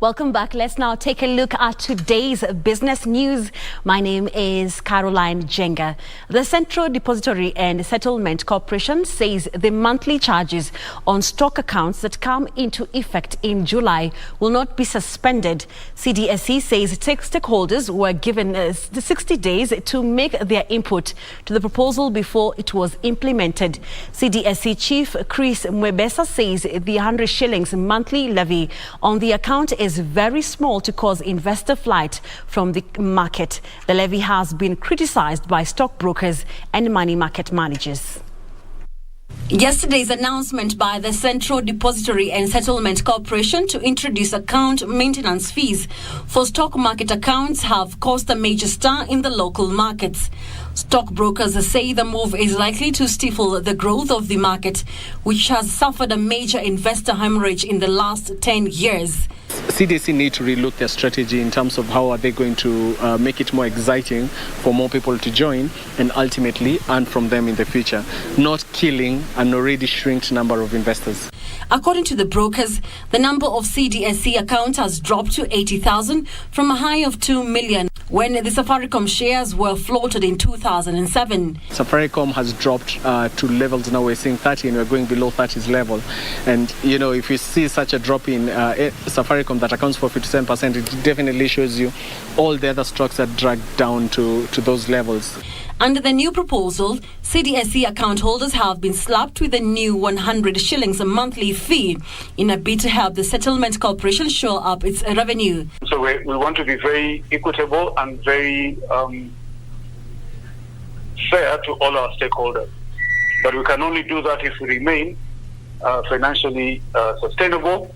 [SPEAKER 16] Welcome back. Let's now take a look at today's business news. My name is Caroline Jenga. The Central Depository and Settlement Corporation says the monthly charges on stock accounts that come into effect in July will not be suspended. CDSC says stakeholders were given 60 days to make their input to the proposal before it was implemented. CDSC Chief Chris Mwebesa says the 100 shillings monthly levy on the account is very small to cause investor flight from the market. The levy has been criticized by stockbrokers and money market managers.
[SPEAKER 11] Yesterday's announcement by the Central Depository and Settlement Corporation to introduce account maintenance fees for stock market accounts have caused a major stir in the local markets. Stockbrokers say the move is likely to stifle the growth of the market, which has suffered a major investor hemorrhage in the last 10 years.
[SPEAKER 17] CDC need to relook their strategy in terms of how are they going to make it more exciting for more people to join and ultimately earn from them in the future, not killing an already shrinked number of investors.
[SPEAKER 11] According to the brokers, the number of CDSC accounts has dropped to 80,000 from a high of 2 million when the Safaricom shares were floated in 2007.
[SPEAKER 17] Safaricom has dropped to levels now we're seeing 30 and we're going below 30's level. And, you know, if you see such a drop in Safaricom that accounts for 57%, it definitely shows you all the other stocks are dragged down to those levels.
[SPEAKER 11] Under the new proposal, CDSC account holders have been slapped with a new 100 shillings a monthly fee in a bid to help the Settlement Corporation shore up its revenue.
[SPEAKER 18] So we want to be very equitable and very fair to all our stakeholders. But we can only do that if we remain financially sustainable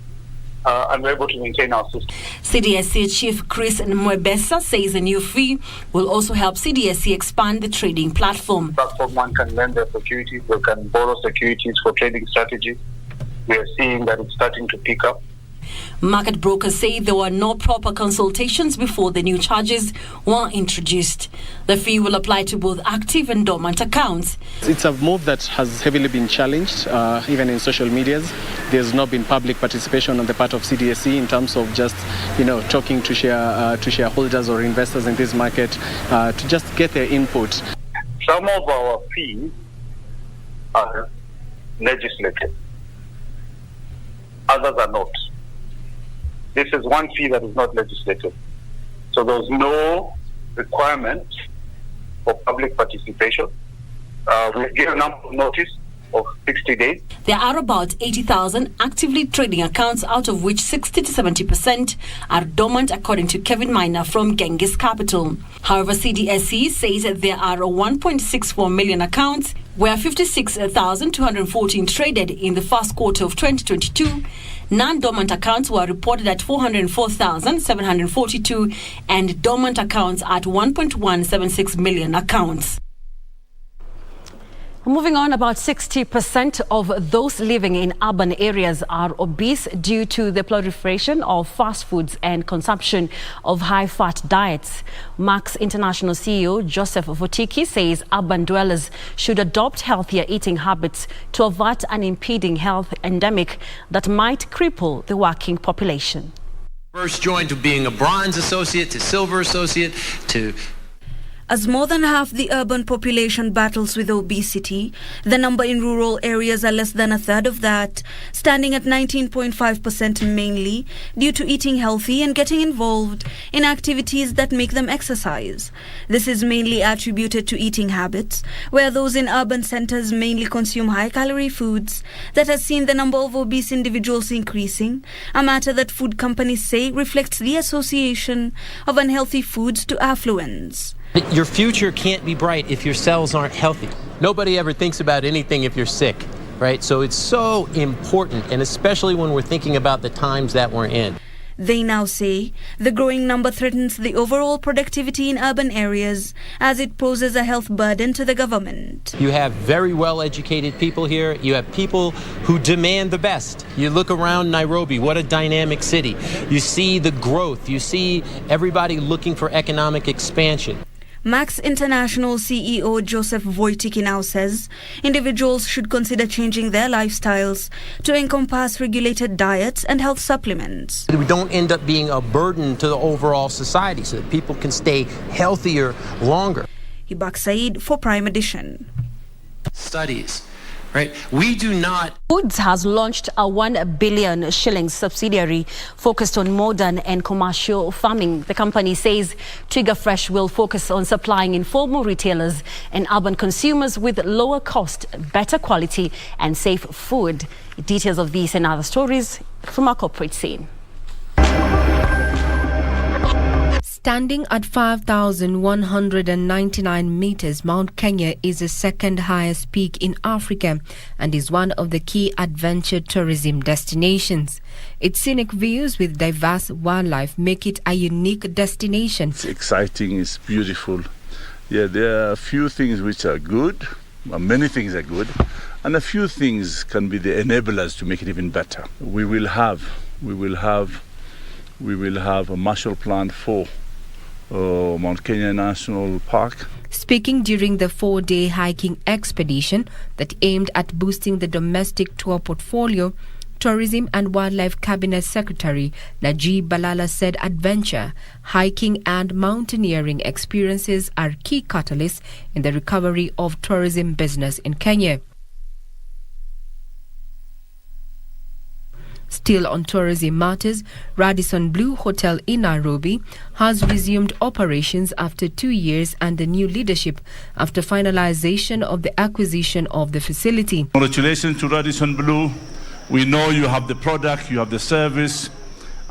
[SPEAKER 18] and we're able to maintain our system.
[SPEAKER 11] CDSC Chief Chris Mwebesa says the new fee will also help CDSC expand the trading platform.
[SPEAKER 18] Platform one can lend their securities, they can borrow securities for trading strategies. We are seeing that it's starting to pick up.
[SPEAKER 11] Market brokers say there were no proper consultations before the new charges were introduced. The fee will apply to both active and dormant accounts.
[SPEAKER 17] It's a move that has heavily been challenged, even in social medias. There's not been public participation on the part of CDSC in terms of just, talking to shareholders or investors in this market to just get their input.
[SPEAKER 18] Some of our fees are legislative. Others are not. This is one fee that is not legislative. So there's no requirement for public participation. We've given a notice of 60 days.
[SPEAKER 11] There are about 80,000 actively trading accounts, out of which 60 to 70% are dormant, according to Kevin Miner from Genghis Capital. However, CDSC says that there are 1.64 million accounts, where 56,214 traded in the first quarter of 2022. Non-dormant accounts were reported at 404,742 and dormant accounts at 1.176 million accounts.
[SPEAKER 16] Moving on, about 60% of those living in urban areas are obese due to the proliferation of fast foods and consumption of high-fat diets. Max International CEO Joseph Votiki says urban dwellers should adopt healthier eating habits to avert an impeding health endemic that might cripple the working population.
[SPEAKER 19] First joined to being a bronze associate to silver associate to...
[SPEAKER 21] As more than half the urban population battles with obesity, the number in rural areas are less than a third of that, standing at 19.5%, mainly due to eating healthy and getting involved in activities that make them exercise. This is mainly attributed to eating habits, where those in urban centers mainly consume high-calorie foods, that has seen the number of obese individuals increasing, a matter that food companies say reflects the association of unhealthy foods to affluence.
[SPEAKER 19] Your future can't be bright if your cells aren't healthy. Nobody ever thinks about anything if you're sick, right? So it's so important, and especially when we're thinking about the times that we're in.
[SPEAKER 21] They now say the growing number threatens the overall productivity in urban areas as it poses a health burden to the government.
[SPEAKER 19] You have very well-educated people here. You have people who demand the best. You look around Nairobi, what a dynamic city. You see the growth. You see everybody looking for economic expansion.
[SPEAKER 21] Max International CEO Joseph Wojcicki now says individuals should consider changing their lifestyles to encompass regulated diets and health supplements.
[SPEAKER 19] We don't end up being a burden to the overall society so that people can stay healthier longer.
[SPEAKER 21] Hibak Said for Prime Edition.
[SPEAKER 19] Studies. Right? We do not.
[SPEAKER 16] Foods has launched a 1 billion shillings subsidiary focused on modern and commercial farming. The company says Trigger Fresh will focus on supplying informal retailers and urban consumers with lower cost, better quality and safe food. Details of these and other stories from our corporate scene.
[SPEAKER 2] Standing at 5,199 meters, Mount Kenya is the second highest peak in Africa and is one of the key adventure tourism destinations. Its scenic views with diverse wildlife make it a unique destination.
[SPEAKER 3] It's exciting, it's beautiful. Yeah, there are a few things which are good, many things are good, and a few things can be the enablers to make it even better. We will have a Marshall Plan for Mount Kenya National Park.
[SPEAKER 2] Speaking during the 4-day hiking expedition that aimed at boosting the domestic tour portfolio, Tourism and Wildlife Cabinet Secretary Najib Balala said adventure, hiking and mountaineering experiences are key catalysts in the recovery of tourism business in Kenya. Still on tourism matters, Radisson Blu Hotel in Nairobi has resumed operations after 2 years under new leadership after finalization of the acquisition of the facility.
[SPEAKER 3] Congratulations to Radisson Blu. We know you have the product, you have the service,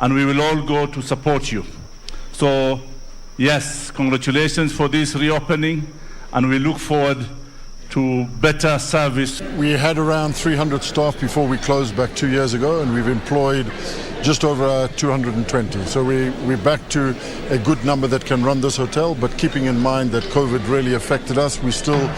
[SPEAKER 3] and we will all go to support you. So, yes, congratulations for this reopening, and we look forward to better service.
[SPEAKER 22] We had around 300 staff before we closed back 2 years ago, and we've employed just over 220. So we're back to a good number that can run this hotel, but keeping in mind that COVID really affected us, we still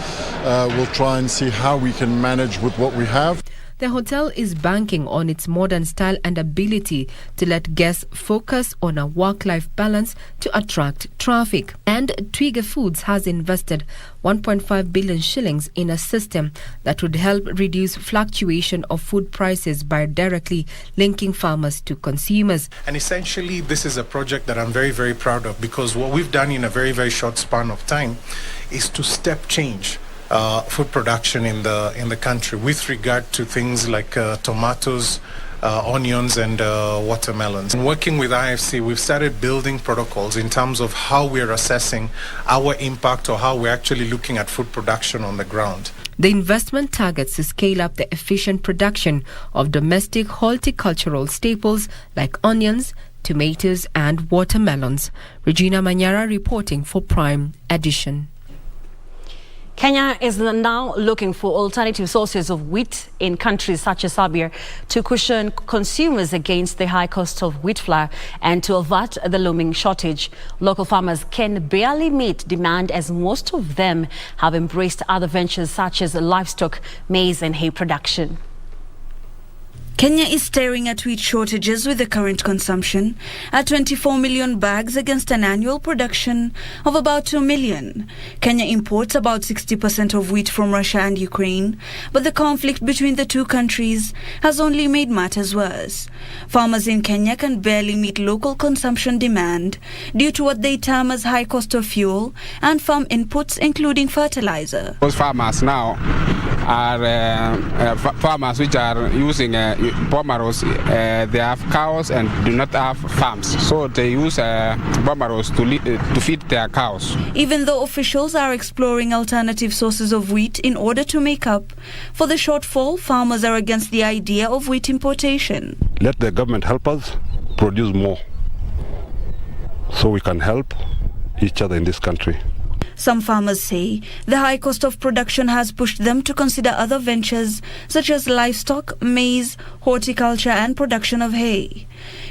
[SPEAKER 22] will try and see how we can manage with what we have.
[SPEAKER 2] The hotel is banking on its modern style and ability to let guests focus on a work-life balance to attract traffic. And Twiga Foods has invested 1.5 billion shillings in a system that would help reduce fluctuation of food prices by directly linking farmers to consumers.
[SPEAKER 23] And essentially, this is a project that I'm very, very proud of, because what we've done in a very, very short span of time is to step change food production in the country with regard to things like tomatoes, onions and watermelons. And working with IFC, we've started building protocols in terms of how we're assessing our impact or how we're actually looking at food production on the ground.
[SPEAKER 2] The investment targets to scale up the efficient production of domestic horticultural staples like onions, tomatoes and watermelons. Regina Manyara reporting for Prime Edition.
[SPEAKER 16] Kenya is now looking for alternative sources of wheat in countries such as Serbia to cushion consumers against the high cost of wheat flour and to avert the looming shortage. Local farmers can barely meet demand as most of them have embraced other ventures such as livestock, maize and hay production.
[SPEAKER 21] Kenya is staring at wheat shortages with the current consumption at 24 million bags against an annual production of about 2 million. Kenya imports about 60% of wheat from Russia and Ukraine, but the conflict between the two countries has only made matters worse. Farmers in Kenya can barely meet local consumption demand due to what they term as high cost of fuel and farm inputs including fertilizer.
[SPEAKER 24] Those farmers now are farmers which are using bomaros. They have cows and do not have farms, so they use bomaros to feed their cows.
[SPEAKER 21] Even though officials are exploring alternative sources of wheat in order to make up for the shortfall, farmers are against the idea of wheat importation.
[SPEAKER 26] Let the government help us produce more so we can help each other in this country.
[SPEAKER 21] Some farmers say the high cost of production has pushed them to consider other ventures such as livestock, maize, horticulture and production of hay.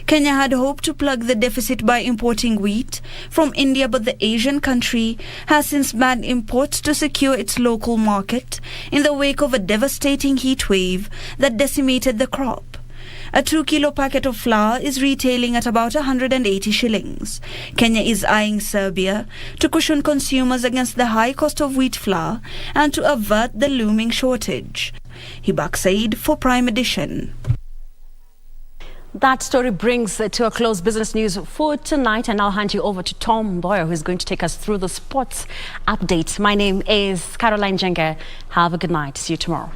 [SPEAKER 21] Kenya had hoped to plug the deficit by importing wheat from India, but the Asian country has since banned imports to secure its local market in the wake of a devastating heat wave that decimated the crop. A 2-kilo packet of flour is retailing at about 180 shillings. Kenya is eyeing Serbia to cushion consumers against the high cost of wheat flour and to avert the looming shortage. Hibak Said for Prime Edition.
[SPEAKER 16] That story brings to a close business news for tonight, and I'll hand you over to Tom Mboya, who's going to take us through the sports update. My name is Caroline Jenga. Have a good night. See you tomorrow.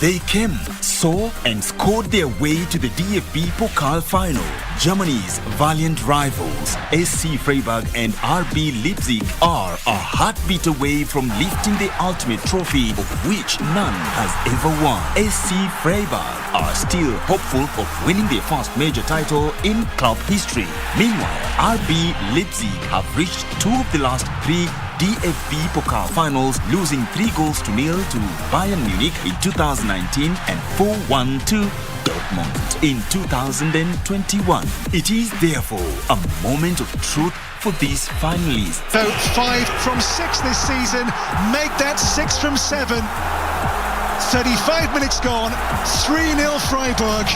[SPEAKER 1] They came, saw and scored their way to the DFB Pokal final. Germany's valiant rivals, SC Freiburg and RB Leipzig, are a heartbeat away from lifting the ultimate trophy of which none has ever won. SC Freiburg are still hopeful of winning their first major title in club history. Meanwhile, RB Leipzig have reached 2 of the last 3 DFB Pokal finals, losing 3-0 to Bayern Munich in 2019 and 4-1 to Dortmund in 2021. It is therefore a moment of truth for these finalists.
[SPEAKER 4] So 5 from 6 this season, make that 6 from 7. 35 minutes gone, 3-0 Freiburg.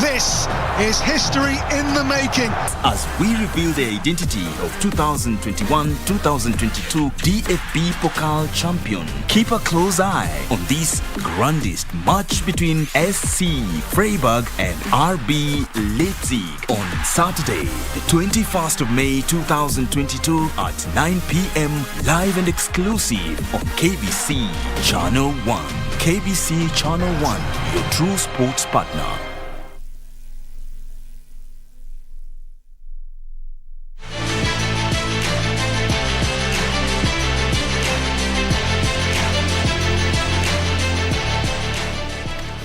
[SPEAKER 4] This is history in the making.
[SPEAKER 1] As we reveal the identity of 2021-2022 DFB Pokal champion, keep a close eye on this grandest match between SC Freiburg and RB Leipzig on Saturday, the 21st of May 2022 at 9 p.m. live and exclusive on KBC Channel 1. KBC Channel 1, your true sports partner.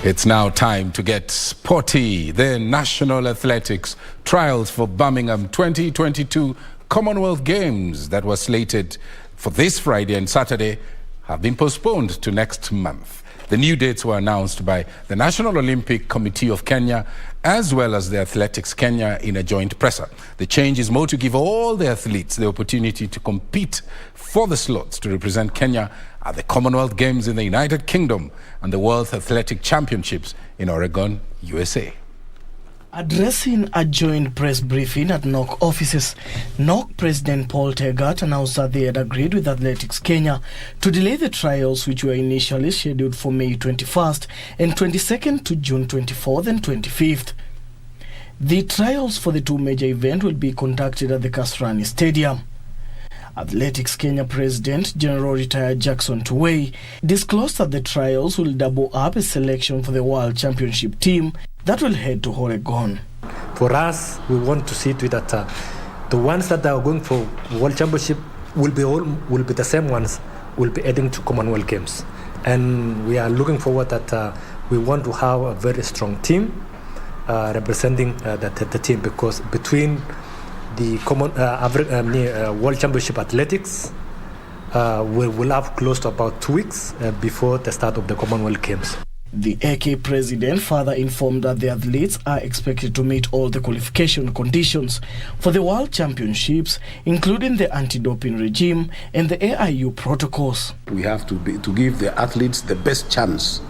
[SPEAKER 10] It's now time to get sporty. The National Athletics Trials for Birmingham 2022 Commonwealth Games that were slated for this Friday and Saturday have been postponed to next month. The new dates were announced by the National Olympic Committee of Kenya as well as the Athletics Kenya in a joint presser. The change is more to give all the athletes the opportunity to compete for the slots to represent Kenya at the Commonwealth Games in the United Kingdom and the World Athletic Championships in Oregon, USA.
[SPEAKER 6] Addressing a joint press briefing at NOC offices, NOC President Paul Tegat announced that they had agreed with Athletics Kenya to delay the trials, which were initially scheduled for May 21st and 22nd to June 24th and 25th. The trials for the two major events will be conducted at the Kasarani Stadium. Athletics Kenya President General Retired Jackson Tuwei disclosed that the trials will double up a selection for the World Championship team that will head to Oregon.
[SPEAKER 7] For us, we want to see to it that the ones that are going for World Championship will be the same ones will be heading to Commonwealth Games, and we are looking forward that we want to have a very strong team representing the team, because between the World Championship Athletics, we will have close to about 2 weeks before the start of the Commonwealth Games.
[SPEAKER 6] The AK president further informed that the athletes are expected to meet all the qualification conditions for the World Championships, including the anti-doping regime and the AIU protocols.
[SPEAKER 8] We have to give the athletes the best chance,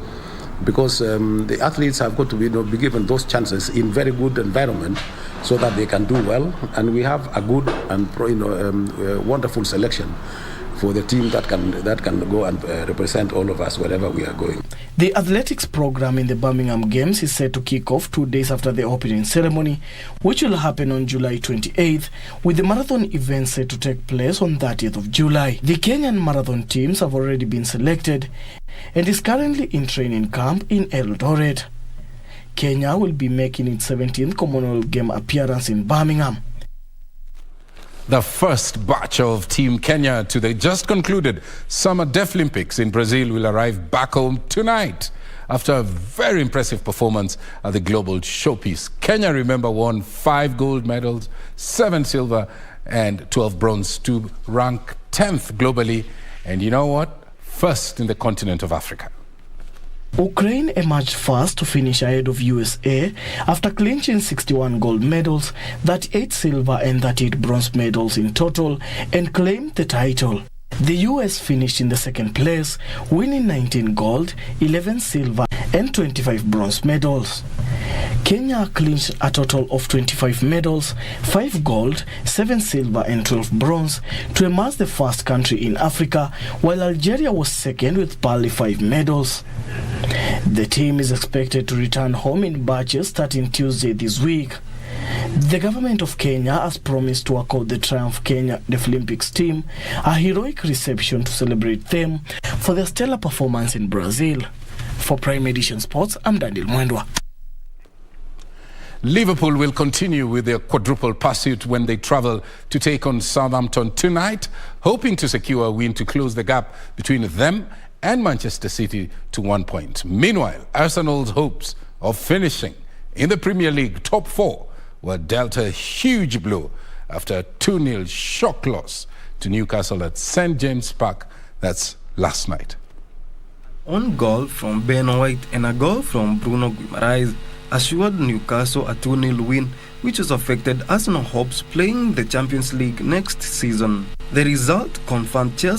[SPEAKER 8] because the athletes have got to be given those chances in very good environment so that they can do well, and we have a good and wonderful selection for the team that can go and represent all of us wherever we are going.
[SPEAKER 6] The athletics program in the Birmingham Games is set to kick off 2 days after the opening ceremony, which will happen on July 28th, with the marathon event set to take place on 30th of July. The Kenyan marathon teams have already been selected and is currently in training camp in Eldoret. Kenya will be making its 17th Commonwealth Game appearance in Birmingham.
[SPEAKER 10] The first batch of Team Kenya to the just concluded Summer Deaflympics in Brazil will arrive back home tonight after a very impressive performance at the global showpiece. Kenya, remember, won 5 gold medals, 7 silver and 12 bronze to rank 10th globally. And you know what? First in the continent of Africa.
[SPEAKER 6] Ukraine emerged first to finish ahead of USA after clinching 61 gold medals, 38 silver and 38 bronze medals in total, and claimed the title. The US finished in the second place, winning 19 gold, 11 silver and 25 bronze medals. Kenya clinched a total of 25 medals, 5 gold, 7 silver and 12 bronze, to emerge the first country in Africa, while Algeria was second with barely 5 medals. The team is expected to return home in batches starting Tuesday this week. The government of Kenya has promised to accord the Triumph Kenya Deaflympics team a heroic reception to celebrate them for their stellar performance in Brazil. For Prime Edition Sports, I'm Daniel Mwendwa.
[SPEAKER 10] Liverpool will continue with their quadruple pursuit when they travel to take on Southampton tonight, hoping to secure a win to close the gap between them and Manchester City to 1 point. Meanwhile, Arsenal's hopes of finishing in the Premier League top 4 were dealt a huge blow after a 2-0 shock loss to Newcastle at St. James Park. That's last night.
[SPEAKER 5] One goal from Ben White and a goal from Bruno Guimaraes assured Newcastle a 2-0 win, which has affected Arsenal hopes playing the Champions League next season. The result confirmed Chelsea